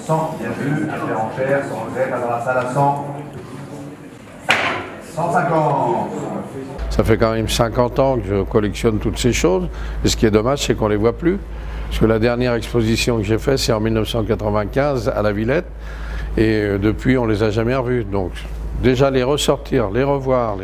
100, bien vu, affaire en chair, son regret, pas dans la salle à 100. 150. Ça fait quand même 50 ans que je collectionne toutes ces choses. Et ce qui est dommage, c'est qu'on ne les voit plus. Parce que la dernière exposition que j'ai faite, c'est en 1995 à la Villette. Et depuis, on ne les a jamais revus. Donc déjà les ressortir, les revoir,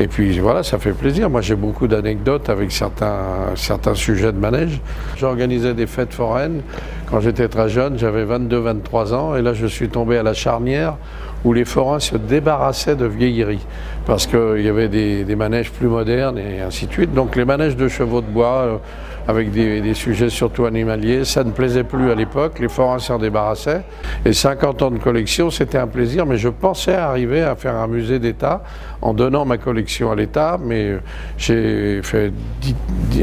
et puis voilà, ça fait plaisir. Moi, j'ai beaucoup d'anecdotes avec certains sujets de manège. J'organisais des fêtes foraines quand j'étais très jeune, j'avais 22-23 ans, et là je suis tombé à la charnière où les forains se débarrassaient de vieilleries, parce qu'il y avait des manèges plus modernes et ainsi de suite. Donc les manèges de chevaux de bois, avec des sujets surtout animaliers, ça ne plaisait plus à l'époque, les forains s'en débarrassaient. Et 50 ans de collection, c'était un plaisir, mais je pensais arriver à faire un musée d'État en donnant ma collection à l'État, mais j'ai fait,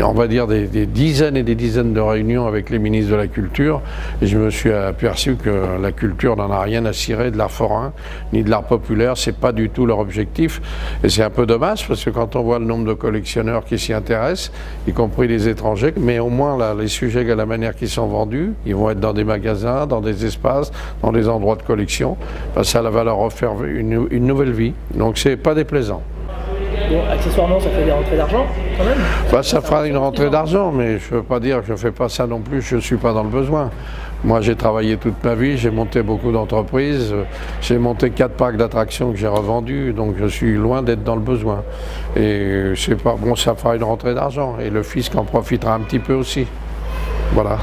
on va dire, des dizaines et des dizaines de réunions avec les ministres de la Culture, et je me suis aperçu que la culture n'en a rien à cirer de l'art forain, ni de l'art populaire, c'est pas du tout leur objectif. Et c'est un peu dommage, parce que quand on voit le nombre de collectionneurs qui s'y intéressent, y compris les étrangers, mais au moins là, les sujets à la manière qu'ils sont vendus, ils vont être dans des magasins, dans des espaces, dans des endroits de collection, ça va leur offrir une nouvelle vie. Donc c'est pas déplaisant. Bon, accessoirement, ça fait des rentrées d'argent quand même. Ça fera une rentrée d'argent, mais je ne veux pas dire que je ne fais pas ça non plus, je ne suis pas dans le besoin. Moi, j'ai travaillé toute ma vie, j'ai monté beaucoup d'entreprises, j'ai monté 4 parcs d'attractions que j'ai revendus, donc je suis loin d'être dans le besoin. Et c'est pas bon, ça fera une rentrée d'argent, et le fisc en profitera un petit peu aussi. Voilà.